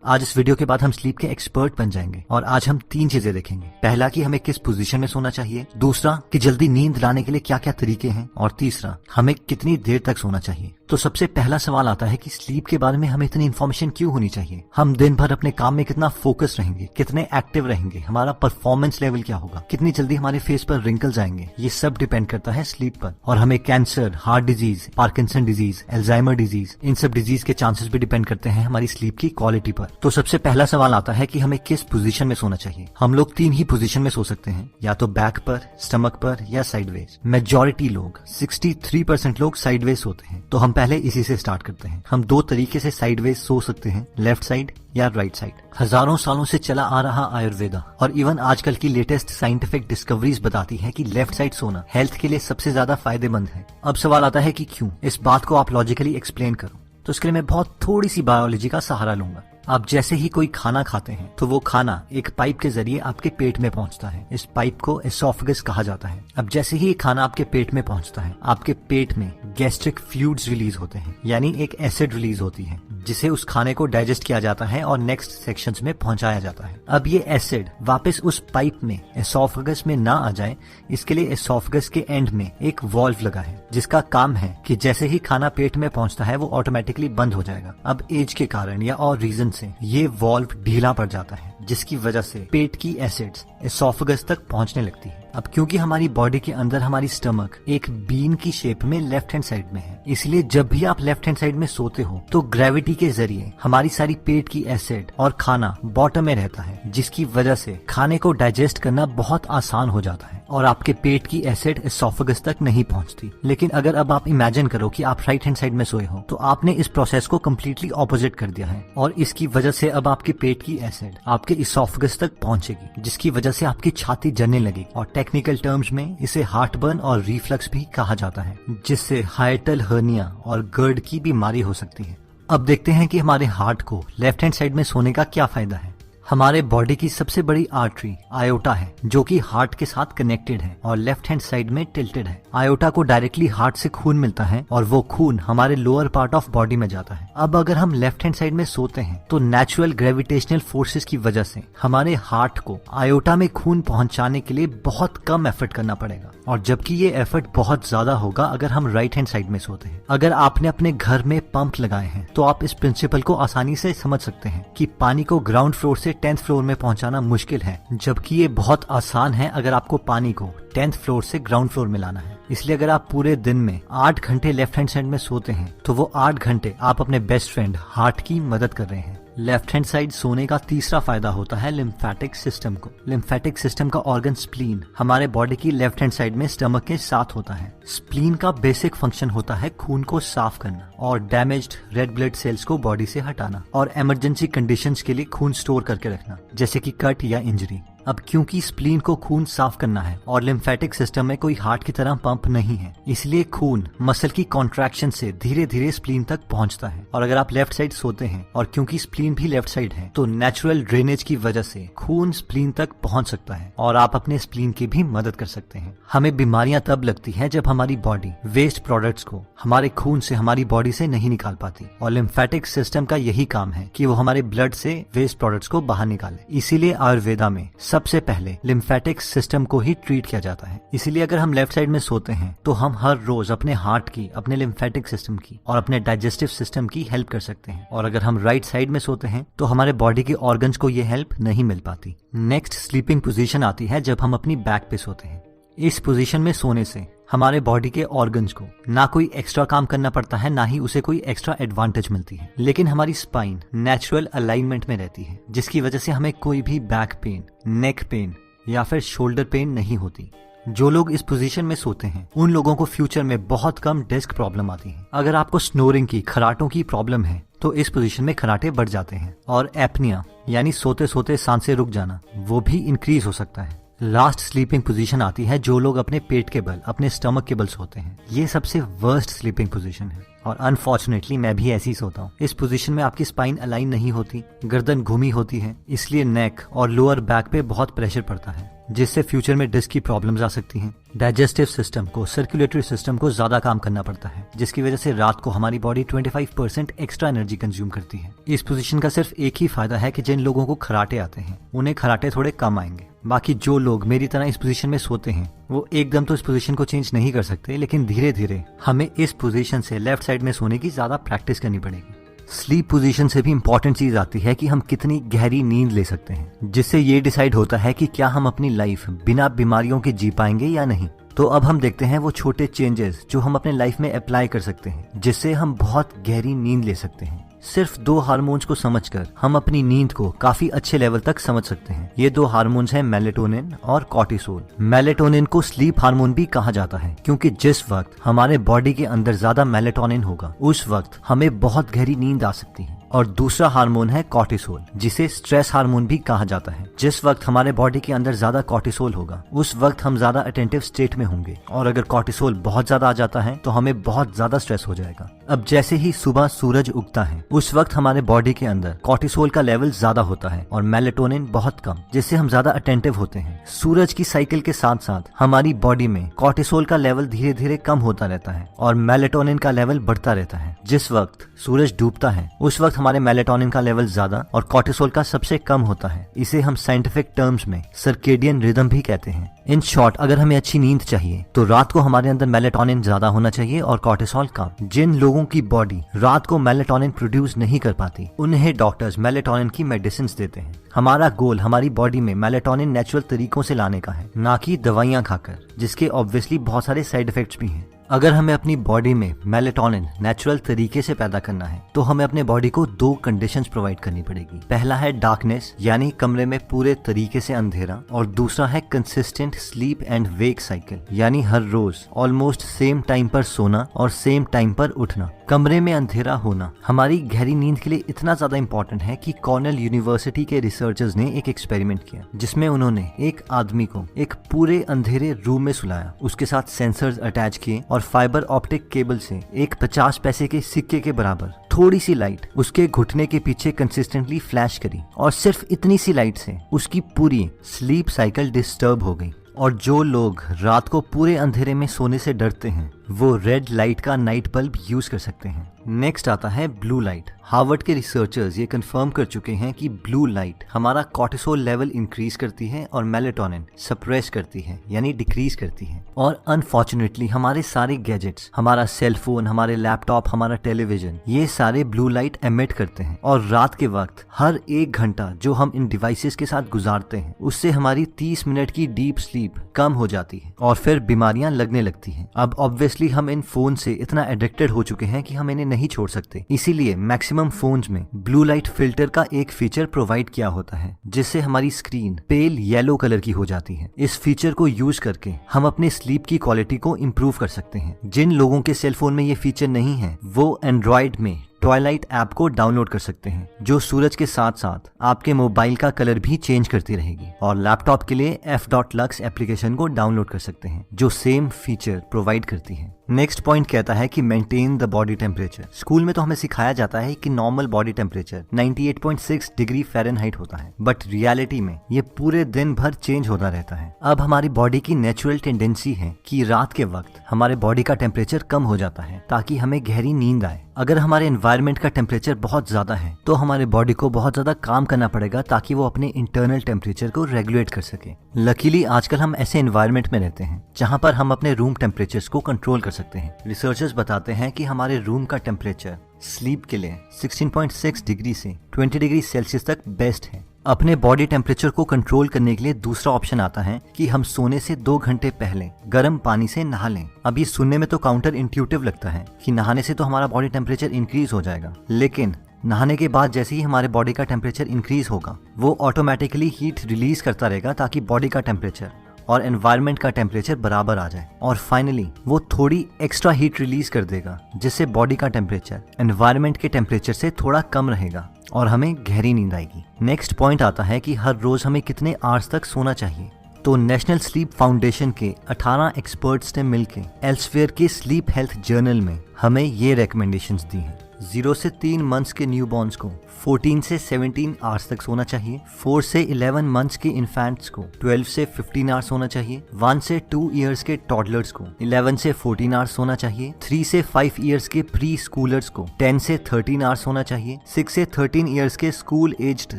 आज इस वीडियो के बाद हम स्लीप के एक्सपर्ट बन जाएंगे और आज हम 3 चीजें देखेंगे। पहला कि हमें किस पोजीशन में सोना चाहिए, दूसरा कि जल्दी नींद लाने के लिए क्या क्या तरीके हैं, और तीसरा हमें कितनी देर तक सोना चाहिए। तो सबसे पहला सवाल आता है कि स्लीप के बारे में हमें इतनी इन्फॉर्मेशन क्यों होनी चाहिए। हम दिन भर अपने काम में कितना फोकस रहेंगे, कितने एक्टिव रहेंगे, हमारा परफॉर्मेंस लेवल क्या होगा, कितनी जल्दी हमारे फेस पर रिंकल्स आएंगे, ये सब डिपेंड करता है स्लीप पर। और हमें cancer, heart disease, Parkinson disease, Alzheimer disease, इन सब डिजीज के चांसेस भी डिपेंड करते हैं हमारी स्लीप की क्वालिटी पर। तो सबसे पहला सवाल आता है कि हमें किस पोजीशन में सोना चाहिए। हम लोग 3 ही पोजीशन में सो सकते हैं, या तो बैक पर, स्टमक पर या साइडवेज। मेजॉरिटी लोग 63% लोग साइडवेज सोते हैं। तो हम पहले इसी से स्टार्ट करते हैं। हम 2 तरीके से साइडवेज सो सकते हैं, लेफ्ट साइड या राइट साइड। हजारों सालों से चला आ रहा आयुर्वेदा और इवन आजकल की लेटेस्ट साइंटिफिक डिस्कवरीज बताती है कि लेफ्ट साइड सोना हेल्थ के लिए सबसे ज्यादा फायदेमंद है। अब सवाल आता है कि क्यों। इस बात को आप लॉजिकली एक्सप्लेन करो तो इसके लिए मैं बहुत थोड़ी सी बायोलॉजी का सहारा लूंगा। आप जैसे ही कोई खाना खाते हैं तो वो खाना एक पाइप के जरिए आपके पेट में पहुंचता है। इस पाइप को एसोफेगस कहा जाता है। अब जैसे ही ये खाना आपके पेट में पहुंचता है, आपके पेट में गैस्ट्रिक फ्लूइड्स रिलीज होते हैं, यानी एक एसिड रिलीज होती है जिसे उस खाने को डाइजेस्ट किया जाता है और नेक्स्ट सेक्शंस में पहुंचाया जाता है। अब ये एसिड वापस उस पाइप में एसोफेगस में ना आ जाए, इसके लिए एसोफेगस के एंड में एक वॉल्व लगा है जिसका काम है कि जैसे ही खाना पेट में पहुंचता है वो ऑटोमेटिकली बंद हो जाएगा। अब एज के कारण या और रीजन से ये वॉल्व ढीला पड़ जाता है, जिसकी वजह से पेट की एसिड्स एसोफेगस तक पहुंचने लगती है। अब क्योंकि हमारी बॉडी के अंदर हमारी स्टमक एक बीन की शेप में लेफ्ट हैंड साइड में है, इसलिए जब भी आप लेफ्ट हैंड साइड में सोते हो तो ग्रेविटी के जरिए हमारी सारी पेट की एसिड और खाना बॉटम में रहता है, जिसकी वजह से खाने को डाइजेस्ट करना बहुत आसान हो जाता है और आपके पेट की एसिड एसोफेगस तक नहीं पहुंचती। लेकिन अगर अब आप इमेजिन करो कि आप राइट हैंड साइड में सोए हो तो आपने इस प्रोसेस को कम्प्लीटली ऑपोजिट कर दिया है और इसकी वजह से अब आपके पेट की एसिड आपके एसोफेगस तक पहुंचेगी, जिसकी वजह से आपकी छाती जलने लगेगी और टेक्निकल टर्म्स में इसे हार्ट बर्न और रिफ्लक्स भी कहा जाता है, जिससे हाइटल हर्निया और गर्ड की बीमारी हो सकती है। अब देखते हैं कि हमारे हार्ट को लेफ्ट हैंड साइड में सोने का क्या फायदा है। हमारे बॉडी की सबसे बड़ी आर्टरी आयोटा है जो कि हार्ट के साथ कनेक्टेड है और लेफ्ट हैंड साइड में टिल्टेड है। आयोटा को डायरेक्टली हार्ट से खून मिलता है और वो खून हमारे लोअर पार्ट ऑफ बॉडी में जाता है। अब अगर हम लेफ्ट हैंड साइड में सोते हैं तो नेचुरल ग्रेविटेशनल फोर्सेस की वजह से हमारे हार्ट को आयोटा में खून पहुंचाने के लिए बहुत कम एफर्ट करना पड़ेगा, और जबकि ये एफर्ट बहुत ज्यादा होगा अगर हम राइट हैंड साइड में सोते हैं। अगर आपने अपने घर में पंप लगाए हैं तो आप इस प्रिंसिपल को आसानी से समझ सकते हैं कि पानी को ग्राउंड फ्लोर से 10th फ्लोर में पहुंचाना मुश्किल है, जबकि ये बहुत आसान है अगर आपको पानी को 10th फ्लोर से ग्राउंड फ्लोर में लाना है। इसलिए अगर आप पूरे दिन में 8 घंटे लेफ्ट हैंड साइड में सोते हैं तो वो 8 घंटे आप अपने बेस्ट फ्रेंड हार्ट की मदद कर रहे हैं। लेफ्ट हैंड साइड सोने का तीसरा फायदा होता है लिम्फेटिक सिस्टम को। लिम्फेटिक सिस्टम का ऑर्गन स्प्लीन हमारे बॉडी की लेफ्ट हैंड साइड में स्टमक के साथ होता है। स्प्लीन का बेसिक फंक्शन होता है खून को साफ करना और डैमेज्ड रेड ब्लड सेल्स को बॉडी से हटाना और इमरजेंसी कंडीशंस के लिए खून स्टोर करके रखना, जैसे कि कट या इंजरी। अब क्योंकि स्प्लीन को खून साफ करना है और लिम्फेटिक सिस्टम में कोई हार्ट की तरह पंप नहीं है, इसलिए खून मसल की कॉन्ट्रैक्शन से धीरे धीरे स्प्लीन तक पहुंचता है। और अगर आप लेफ्ट साइड सोते हैं और क्योंकि स्प्लीन भी लेफ्ट साइड है तो नेचुरल ड्रेनेज की वजह से खून स्प्लीन तक पहुंच सकता है और आप अपने स्प्लीन की भी मदद कर सकते हैं। हमें बीमारियां तब लगती है जब हमारी बॉडी वेस्ट प्रोडक्ट्स को हमारे खून से हमारी बॉडी से नहीं निकाल पाती, और लिम्फेटिक सिस्टम का यही काम है कि वो हमारे ब्लड से वेस्ट प्रोडक्ट्स को बाहर निकाले। इसीलिए आयुर्वेदा में सबसे पहले लिम्फेटिक सिस्टम को ही ट्रीट किया जाता है। इसीलिए अगर हम लेफ्ट साइड में सोते हैं तो हम हर रोज अपने हार्ट की, अपने लिम्फेटिक सिस्टम की और अपने डाइजेस्टिव सिस्टम की हेल्प कर सकते हैं, और अगर हम राइट साइड में सोते हैं तो हमारे बॉडी के ऑर्गन्स को ये हेल्प नहीं मिल पाती। नेक्स्ट स्लीपिंग पोजीशन आती है जब हम अपनी बैक पे सोते हैं। इस पोजीशन में सोने से हमारे बॉडी के ऑर्गन्स को ना कोई एक्स्ट्रा काम करना पड़ता है, ना ही उसे कोई एक्स्ट्रा एडवांटेज मिलती है, लेकिन हमारी स्पाइन नेचुरल अलाइनमेंट में रहती है, जिसकी वजह से हमें कोई भी बैक पेन, नेक पेन या फिर शोल्डर पेन नहीं होती। जो लोग इस पोजीशन में सोते हैं उन लोगों को फ्यूचर में बहुत कम डिस्क प्रॉब्लम आती है। अगर आपको स्नोरिंग की, खराटों की प्रॉब्लम है तो इस पोजीशन में खराटे बढ़ जाते हैं, और एपनिया यानी सोते सोते सांसें रुक जाना वो भी इंक्रीज हो सकता है। लास्ट स्लीपिंग पोजीशन आती है जो लोग अपने पेट के बल, अपने स्टमक के बल सोते हैं। ये सबसे वर्स्ट स्लीपिंग पोजीशन है और अनफॉर्चुनेटली मैं भी ऐसी ही सोता हूँ। इस पोजीशन में आपकी स्पाइन अलाइन नहीं होती, गर्दन घूमी होती है, इसलिए नेक और लोअर बैक पे बहुत प्रेशर पड़ता है, जिससे फ्यूचर में डिस्क की प्रॉब्लम्स आ सकती हैं। डाइजेस्टिव सिस्टम को, सर्कुलेटरी सिस्टम को ज्यादा काम करना पड़ता है, जिसकी वजह से रात को हमारी बॉडी 25% एक्स्ट्रा एनर्जी कंज्यूम करती है। इस पोजीशन का सिर्फ एक ही फायदा है कि जिन लोगों को खराटे आते हैं उन्हें खराटे थोड़े कम आएंगे। बाकी जो लोग मेरी तरह इस पोजीशन में सोते हैं वो एकदम तो इस पोजीशन को चेंज नहीं कर सकते, लेकिन धीरे धीरे हमें इस पोजीशन से लेफ्ट साइड में सोने की ज्यादा प्रैक्टिस करनी पड़ेगी। स्लीप पोजीशन से भी इंपॉर्टेंट चीज आती है कि हम कितनी गहरी नींद ले सकते हैं, जिससे ये डिसाइड होता है कि क्या हम अपनी लाइफ बिना बीमारियों के जी पाएंगे या नहीं। तो अब हम देखते हैं वो छोटे चेंजेस जो हम अपने लाइफ में अप्लाई कर सकते हैं, जिससे हम बहुत गहरी नींद ले सकते हैं। सिर्फ 2 हार्मोन्स को समझकर हम अपनी नींद को काफी अच्छे लेवल तक समझ सकते हैं। ये 2 हार्मोन्स हैं मेलेटोनिन और कॉर्टिसोल। मेलेटोनिन को स्लीप हार्मोन भी कहा जाता है, क्योंकि जिस वक्त हमारे बॉडी के अंदर ज्यादा मेलेटोनिन होगा उस वक्त हमें बहुत गहरी नींद आ सकती है। और दूसरा हार्मोन है कॉर्टिसोल, जिसे स्ट्रेस हार्मोन भी कहा जाता है। जिस वक्त हमारे बॉडी के अंदर ज्यादा कॉर्टिसोल होगा उस वक्त हम ज्यादा अटेंटिव स्टेट में होंगे, और अगर कॉर्टिसोल बहुत ज्यादा आ जाता है तो हमें बहुत ज्यादा स्ट्रेस हो जाएगा। अब जैसे ही सुबह सूरज उगता है उस वक्त हमारे बॉडी के अंदर कॉर्टिसोल का लेवल ज्यादा होता है और मेलेटोनिन बहुत कम, जिससे हम ज्यादा अटेंटिव होते हैं। सूरज की साइकिल के साथ साथ हमारी बॉडी में कॉर्टिसोल का लेवल धीरे धीरे कम होता रहता है और मेलेटोनिन का लेवल बढ़ता रहता है। जिस वक्त सूरज डूबता है उस वक्त हमारे मेलेटोनिन का लेवल ज्यादा और कॉर्टिसोल का सबसे कम होता है। इसे हम साइंटिफिक टर्म्स में सर्केडियन रिदम भी कहते हैं। इन शॉर्ट, अगर हमें अच्छी नींद चाहिए तो रात को हमारे अंदर मेलेटोनिन ज्यादा होना चाहिए और कॉर्टिसोल कम। जिन लोगों की बॉडी रात को मेलेटोनिन प्रोड्यूस नहीं कर पाती उन्हें डॉक्टर्स मेलेटोनिन की मेडिसिन देते हैं। हमारा गोल हमारी बॉडी में मेलेटोनिन नेचुरल तरीकों से लाने का है, ना कि दवाइयां खाकर, जिसके ऑब्वियसली बहुत सारे साइड इफेक्ट्स भी हैं। अगर हमें अपनी बॉडी में मेलेटोनिन नेचुरल तरीके से पैदा करना है तो हमें अपने बॉडी को 2 कंडीशंस प्रोवाइड करनी पड़ेगी। पहला है डार्कनेस, यानी कमरे में पूरे तरीके से अंधेरा, और दूसरा है consistent sleep and wake cycle, यानी हर रोज ऑलमोस्ट सेम टाइम पर सोना और सेम टाइम पर उठना। कमरे में अंधेरा होना हमारी गहरी नींद के लिए इतना ज्यादा इंपॉर्टेंट है कि कॉर्नेल यूनिवर्सिटी के रिसर्चर्स ने एक एक्सपेरिमेंट किया, जिसमें उन्होंने एक आदमी को एक पूरे अंधेरे रूम में सुलाया, उसके साथ सेंसर्स अटैच किए और फाइबर ऑप्टिक केबल से एक 50 पैसे के सिक्के के बराबर थोड़ी सी लाइट उसके घुटने के पीछे कंसिस्टेंटली फ्लैश करी, और सिर्फ इतनी सी लाइट से उसकी पूरी स्लीप साइकिल डिस्टर्ब हो गई। और जो लोग रात को पूरे अंधेरे में सोने से डरते हैं वो रेड लाइट का नाइट बल्ब यूज कर सकते हैं। नेक्स्ट आता है ब्लू लाइट। हार्वर्ड के रिसर्चर्स ये कंफर्म कर चुके हैं कि ब्लू लाइट हमारा कॉर्टिसोल लेवल इंक्रीज करती है और मेलेटोनिन सप्रेस करती है, यानी डिक्रीज करती है। और अनफॉर्चुनेटली हमारे सारे गैजेट्स, हमारा सेल फोन, हमारे लैपटॉप, हमारा टेलीविजन, ये सारे ब्लू लाइट एमिट करते हैं। और रात के वक्त हर 1 घंटा जो हम इन डिवाइसेस के साथ गुजारते हैं उससे हमारी 30 मिनट की डीप स्लीप कम हो जाती है और फिर बीमारियां लगने लगती हैं। अब ऑब्वियसली हम इन फोन से इतना एडिक्टेड हो चुके हैं कि हम इन्हें नहीं छोड़ सकते, इसीलिए मैक्सिमम फोन्स में ब्लू लाइट फिल्टर का एक फीचर प्रोवाइड किया होता है, जिससे हमारी स्क्रीन पेल येलो कलर की हो जाती है। इस फीचर को यूज करके हम अपने स्लीप की क्वालिटी को इम्प्रूव कर सकते हैं। जिन लोगों के सेल फोन में ये फीचर नहीं है वो एंड्रॉइड में ट्वाइलाइट ऐप को डाउनलोड कर सकते हैं, जो सूरज के साथ साथ आपके मोबाइल का कलर भी चेंज करती रहेगी। और लैपटॉप के लिए f.lux एप्लीकेशन को डाउनलोड कर सकते हैं जो सेम फीचर प्रोवाइड करती है। नेक्स्ट पॉइंट कहता है कि maintain the body temperature. School में तो हमें सिखाया जाता है कि normal body temperature 98.6 degree Fahrenheit होता है, बट रियलिटी में ये पूरे दिन भर चेंज होता रहता है। अब हमारी बॉडी की नेचुरल टेंडेंसी है कि रात के वक्त हमारे बॉडी का टेम्परेचर कम हो जाता है ताकि हमें गहरी नींद आए। अगर हमारे एनवायरनमेंट का टेम्परेचर बहुत ज्यादा है तो हमारे बॉडी को बहुत ज्यादा काम करना पड़ेगा ताकि वो अपने इंटरनल टेम्परेचर को रेगुलेट कर सके। लकीली आजकल हम ऐसे एनवायरनमेंट में रहते हैं जहां पर हम अपने रूम टेम्परेचर्स को कंट्रोल कर सकते हैं। रिसर्चर्स बताते हैं कि हमारे रूम का टेम्परेचर स्लीप के लिए 16.6 डिग्री से 20 डिग्री सेल्सियस तक बेस्ट है। अपने बॉडी टेम्परेचर को कंट्रोल करने के लिए दूसरा ऑप्शन आता है कि हम सोने से 2 घंटे पहले गर्म पानी से नहा लें। अब ये सुनने में तो काउंटर इंट्यूटिव लगता है कि नहाने से तो हमारा बॉडी टेम्परेचर इंक्रीज हो जाएगा, लेकिन नहाने के बाद जैसे ही हमारे बॉडी का टेम्परेचर इंक्रीज होगा वो ऑटोमेटिकली हीट रिलीज करता रहेगा ताकि बॉडी का टेम्परेचर और एनवायरनमेंट का टेम्परेचर बराबर आ जाए। और फाइनली वो थोड़ी एक्स्ट्रा हीट रिलीज कर देगा जिससे बॉडी का टेम्परेचर एनवायरनमेंट के टेम्परेचर से थोड़ा कम रहेगा और हमें गहरी नींद आएगी। नेक्स्ट पॉइंट आता है कि हर रोज हमें कितने आवर्स तक सोना चाहिए। तो नेशनल स्लीप फाउंडेशन के 18 एक्सपर्ट्स ने मिलकर एल्सवेयर के स्लीप हेल्थ जर्नल में हमें ये रिकमेंडेशंस दी हैं। 0 से 3 मंथ्स के न्यूबॉर्न्स को 14 से 17 आवर्स तक सोना चाहिए। 4 से 11 मंथ्स के इन्फेंट्स को 12 से 15 आवर्स सोना चाहिए। 1 से 2 इयर्स के टॉडलर्स को 11 से 14 आवर्स सोना चाहिए। 3 से 5 इयर्स के प्री स्कूलर्स को 10 से 13 आवर्स सोना चाहिए। 6 से 13 इयर्स के स्कूल एज्ड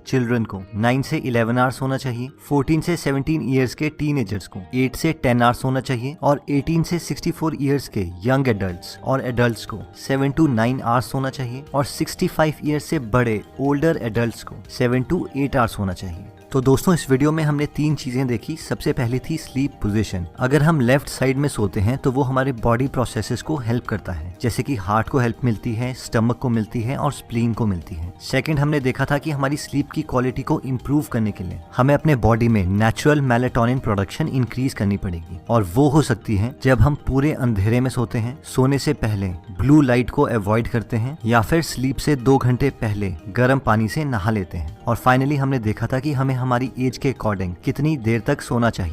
चिल्ड्रन को 9 से 11 आवर्स सोना चाहिए। 14 से 17 इयर्स के टीनेजर्स को 8 से 10 आवर्स सोना चाहिए और 18 से 64 इयर्स के यंग एडल्ट्स और एडल्ट्स को 7 to 9 आवर्स सोना चाहिए और 65 ईयर्स से बड़े ओल्डर एडल्ट्स को 7 to 8 आवर्स होना चाहिए। तो दोस्तों इस वीडियो में हमने 3 चीजें देखी। सबसे पहली थी स्लीप पोजीशन। अगर हम लेफ्ट साइड में सोते हैं तो वो हमारे बॉडी प्रोसेसेस को हेल्प करता है, जैसे कि हार्ट को हेल्प मिलती है, स्टमक को मिलती है और स्प्लीन को मिलती है। सेकंड हमने देखा था कि हमारी स्लीप की क्वालिटी को इम्प्रूव करने के लिए हमें अपने बॉडी में नेचुरल मेलाटोनिन प्रोडक्शन इंक्रीज करनी पड़ेगी और वो हो सकती है जब हम पूरे अंधेरे में सोते हैं, सोने से पहले ब्लू लाइट को अवॉइड करते हैं या फिर स्लीप से 2 घंटे पहले गर्म पानी से नहा लेते हैं। और फाइनली हमने देखा था कि हमें हमारी एज के अकॉर्डिंग कितनी देर तक सोना चाहिए।